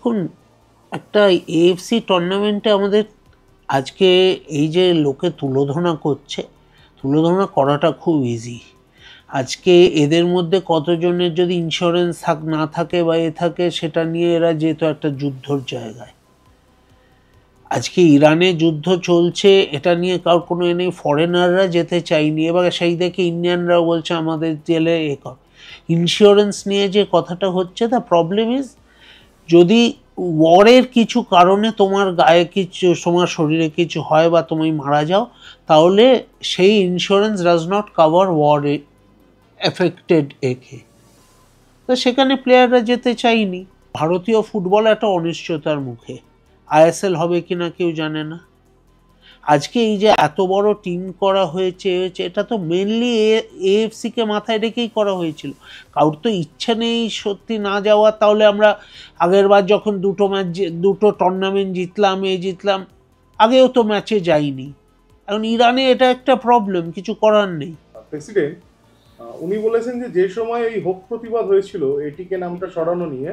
দেখুন, একটা এএফসি টুর্নামেন্টে আমাদের আজকে এই যে লোকে তুলোধনা করছে, তুলোধনা করাটা খুব ইজি। আজকে এদের মধ্যে কতজনের যদি ইন্স্যুরেন্স না থাকে বা থাকে, সেটা নিয়ে এরা যেত একটা যুদ্ধর জায়গায়। আজকে ইরানে যুদ্ধ চলছে, এটা নিয়ে কারোর কোনো নেই, ফরেনাররা যেতে চাইনি, এবার সেই দেখে ইন্ডিয়ানরাও বলছে আমাদের জেলে এ কর। ইন্স্যুরেন্স নিয়ে যে কথাটা হচ্ছে, দ্য প্রবলেম ইজ, যদি ওয়ারের কিছু কারণে তোমার গায়ে কিছু, তোমার শরীরে কিছু হয় বা তুমি মারা যাও, তাহলে সেই insurance does not cover war affected একে। তো সেখানে প্লেয়াররা যেতে চাইনি। ভারতীয় ফুটবল একটা অনিশ্চয়তার মুখে, আইএসএল হবে কিনা কেউ জানে না। আজকে এই যে এত বড় টিম করা হয়েছে, এটা তো মেনলি এএফসিকে মাথায় রেখেই করা হয়েছিল। কারোর তো ইচ্ছে নেই সত্যি না যাওয়া। তাহলে আমরা আগের বার যখন দুটো টুর্নামেন্ট জিতলাম, জিতলাম, আগেও তো ম্যাচে যাইনি। এখন ইরানে এটা একটা প্রবলেম, কিছু করার নেই। প্রেসিডেন্ট উনি বলেছেন যে সময় এই হোক প্রতিবাদ হয়েছিল এটিকে নামটা সরানো নিয়ে,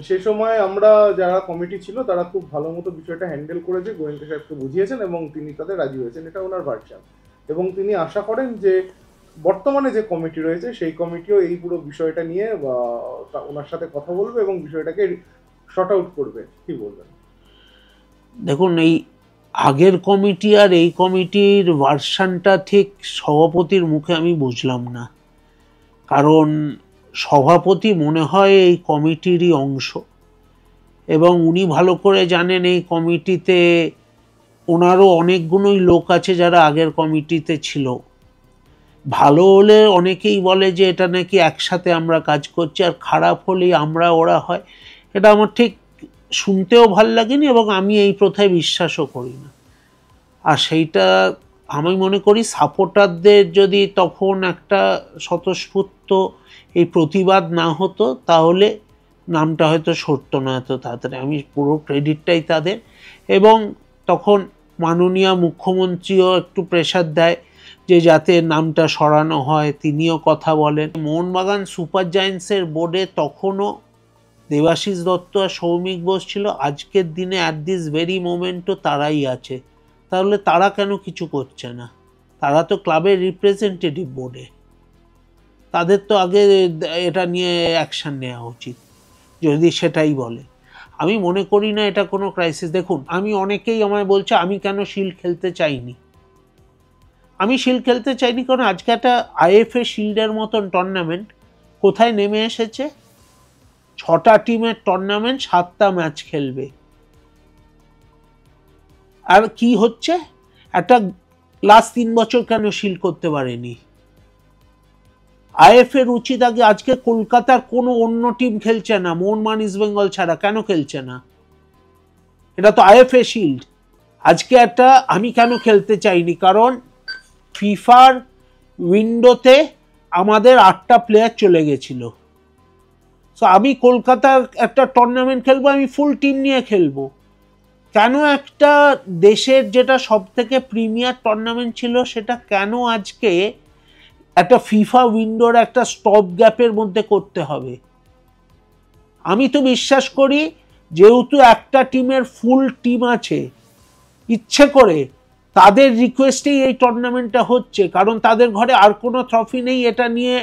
সে সময় আমরা যারা কমিটি ছিল তারা খুব ভালো মতো বিষয়টা হ্যান্ডেল করেছে, গোয়েঙ্কা সাহেবকে বুঝিয়েছেন এবং তিনি তাতে রাজি হয়েছেন, এটা ওনার ভার্সন। এবং তিনি আশা করেন যে বর্তমানে যে কমিটি রয়েছে সেই কমিটিও এই পুরো বিষয়টা নিয়ে ওনার সাথে কথা বলবে এবং বিষয়টাকে শর্ট আউট করবে। কি বলবেন? দেখুন, এই আগের কমিটি আর এই কমিটির ভার্সানটা ঠিক সভাপতির মুখে আমি বুঝলাম না। কারণ সভাপতি মনে হয় এই কমিটিরই অংশ, এবং উনি ভালো করে জানেন এই কমিটিতে ওনারও অনেকগুলোই লোক আছে যারা আগের কমিটিতে ছিল। ভালো হলে অনেকেই বলে যে এটা নাকি একসাথে আমরা কাজ করছি, আর খারাপ হলেই আমরা ওরা হয়। এটা আমার ঠিক শুনতেও ভাল লাগেনি এবং আমি এই প্রথায় বিশ্বাসও করি না। আর সেইটা আমি মনে করি সাপোর্টারদের যদি তখন একটা স্বতঃস্ফূর্ত এই প্রতিবাদ না হতো, তাহলে নামটা হয়তো সরতো না এত তাড়াতাড়ি। আমি পুরো ক্রেডিটটাই তাদের। এবং তখন মাননীয় মুখ্যমন্ত্রীও একটু প্রেশার দেয় যে যাতে নামটা সরানো হয়, তিনিও কথা বলেন। মোহনবাগান সুপার জায়ান্টসের বোর্ডে তখনও দেবাশিস দত্ত আর সৌমিক বোস ছিল। আজকের দিনে অ্যাট দিস ভেরি মোমেন্টও তারাই আছে। তাহলে তারা কেন কিছু করছে না? তারা তো ক্লাবের রিপ্রেজেন্টেটিভ বোর্ডে, তাদের তো আগে এটা নিয়ে অ্যাকশান নেওয়া উচিত যদি সেটাই বলে। আমি মনে করি না এটা কোনো ক্রাইসিস। দেখুন, আমি অনেকেই আমায় বলছে আমি কেন শিল্ড খেলতে চাইনি। আমি শিল্ড খেলতে চাইনি কারণ আজকে একটা আইএফএ শিল্ডের মতন টুর্নামেন্ট কোথায় নেমে এসেছে। 6টা টিমের টুর্নামেন্ট, 7টা ম্যাচ খেলবে। আর কি হচ্ছে, একটা লাস্ট 3 বছর কেন শিল্ড করতে পারেনি? আইএফএর উচিত আগে, আজকে কলকাতার কোনো অন্য টিম খেলছে না মোহনবাগান ইস্ট বেঙ্গল ছাড়া, কেন খেলছে না? এটা তো আইএফএ শিল্ড। আজকে একটা আমি কেন খেলতে চাইনি, কারণ ফিফার উইন্ডোতে আমাদের 8টা প্লেয়ার চলে গেছিল। সো আমি কলকাতার একটা টুর্নামেন্ট খেলবো, আমি ফুল টিম নিয়ে খেলবো। কেন একটা দেশের যেটা সব থেকে প্রিমিয়ার টুর্নামেন্ট ছিল সেটা কেন আজকে একটা ফিফা উইন্ডোর একটা স্টপ গ্যাপের মধ্যে করতে হবে? আমি তো বিশ্বাস করি যেহেতু একটা টিমের ফুল টিম আছে, ইচ্ছে করে তাদের রিকোয়েস্টেই এই টুর্নামেন্টটা হচ্ছে, কারণ তাদের ঘরে আর কোনো ট্রফি নেই। এটা নিয়ে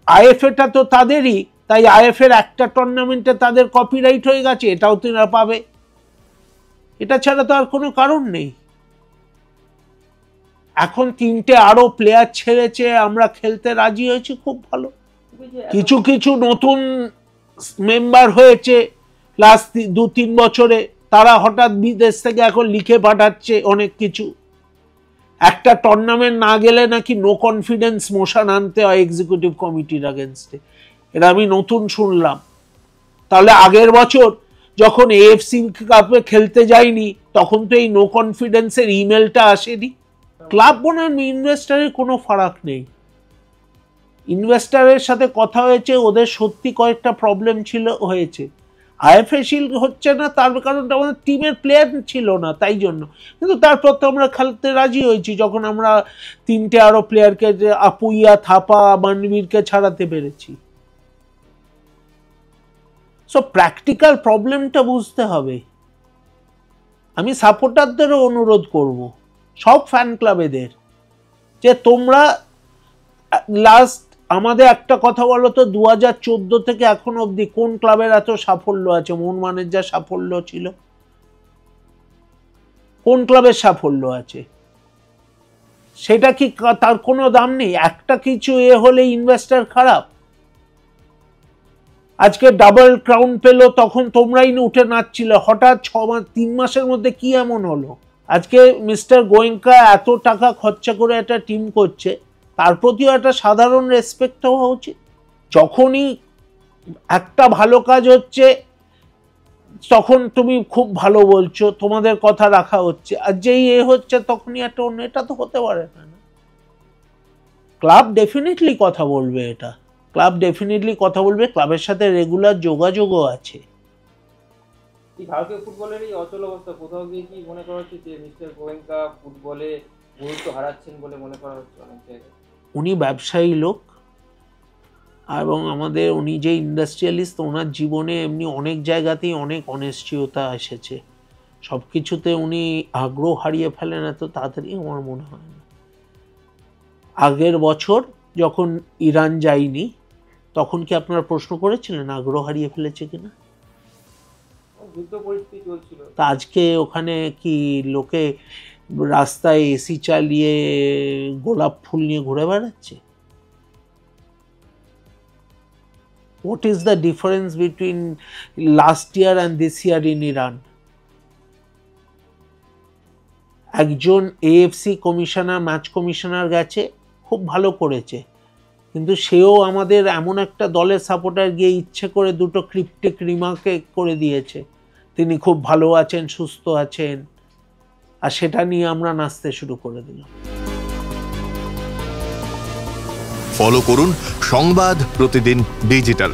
আইএফএটা তো তাদেরই, তাই আইএফএর একটা টুর্নামেন্টে তাদের কপিরাইট হয়ে গেছে, এটাও তারা পাবে। এটা ছাড়া তো আর কোনো কারণ নেই। এখন 3টে আরো প্লেয়ার ছেড়েছে, আমরা খেলতে রাজি হয়েছি, খুব ভালো। কিছু কিছু নতুন মেম্বার হয়েছে লাস্ট 2-3 বছরে, তারা হঠাৎ বিদেশ থেকে এখন লিখে পাঠাচ্ছে অনেক কিছু। একটা টুর্নামেন্ট না গেলে নাকি নো কনফিডেন্স মোশন আনতে হয় এক্সিকিউটিভ কমিটির আগেনস্টে। এটা আমি নতুন শুনলাম। তাহলে আগের বছর যখন এএফসি কাপে খেলতে যায়নি তখন তো এই নো কনফিডেন্সের ইমেলটা আসেনি। ক্লাব বনাম ইনভেস্টারের কোনো ফারাক নেই। ইনভেস্টারের সাথে কথা হয়েছে, ওদের সত্যি কয়েকটা প্রবলেম হয়েছে। আইএফএ শিল্ড হচ্ছে না তার কারণটা আমাদের টিমের প্লেয়ার ছিল না, তাই জন্য। কিন্তু তারপর তো আমরা খেলতে রাজি হয়েছি যখন আমরা 3টে আরো প্লেয়ারকে, আপুইয়া, থাপা, মানবীরকে ছাড়াতে পেরেছি। সো প্র্যাকটিক্যাল প্রবলেমটা বুঝতে হবে। আমি সাপোর্টারদেরও অনুরোধ করব, সব ফ্যান ক্লাবেদের, যে তোমরা লাস্ট আমাদের একটা কথা বলো তো, 2014 থেকে এখন অবধি কোন ক্লাবের এত সাফল্য আছে? মোহনবাগানের যা সাফল্য ছিল, কোন ক্লাবের সাফল্য আছে? সেটা কি তার কোনো দাম নেই? একটা কিছু হলে ইনভেস্টার খারাপ? আজকে ডাবল ক্রাউন পেলো, তখন তোমরাই উঠে নাচছিলে, হঠাৎ 3 মাসের মধ্যে কি এমন হলো? আজকে মিস্টার গোয়েঙ্কা এত টাকা খরচা করে একটা টিম করছে, তার প্রতিও একটা সাধারণ রেসপেক্ট হওয়া উচিত। যখনই একটা ভালো কাজ হচ্ছে তখন তুমি খুব ভালো বলছো, তোমাদের কথা রাখা হচ্ছে, আর যেই হচ্ছে তখনই একটা অন্য, এটা তো হতে পারে না। ক্লাব ডেফিনেটলি কথা বলবে, এটা ক্লাব ডেফিনেটলি কথা বলবে, ক্লাবের সাথে রেগুলার যোগাযোগও আছে। ভারতীয় ফুটবলের এই অচল অবস্থা কোথাও গিয়ে কি মনে করা হচ্ছে যে মিস্টার গোয়েঙ্কা ফুটবলে গুরুত্ব হারাচ্ছেন বলে মনে করা হচ্ছে অনেক জায়গায়? উনি ব্যবসায়ী লোক, এবং আমাদের উনি যে ইন্ডাস্ট্রিয়ালিস্ট, ওনার জীবনে এমনি অনেক জায়গাতেই অনেক অনিশ্চয়তা এসেছে, সব কিছুতে উনি আগ্রহ হারিয়ে ফেলেন এত তাড়াতাড়ি আমার মনে হয় না। আগের বছর যখন ইরান যায়নি, তখন কি আপনারা প্রশ্ন করেছিলেন আগ্রহ হারিয়ে ফেলেছে কিনা? যুদ্ধ পরিস্থিতি চলছিল। তা আজকে ওখানে কি লোকে রাস্তায় এসি চালিয়ে গোলাপ ফুল নিয়ে ঘুরে বেড়াচ্ছে? What is the difference between last year and this year in Iran? একজন এএফসি কমিশনার, ম্যাচ কমিশনার গেছে, খুব ভালো করেছে, কিন্তু সেও আমাদের এমন একটা দলের সাপোর্টার গিয়ে ইচ্ছে করে দুটো ক্রিপ্টিক রিমার্কে করে দিয়েছে, তিনি খুব ভালো আছেন, সুস্থ আছেন, আর সেটা নিয়ে আমরা নাচতে শুরু করে দিলাম। ফলো করুন সংবাদ প্রতিদিন ডিজিটাল।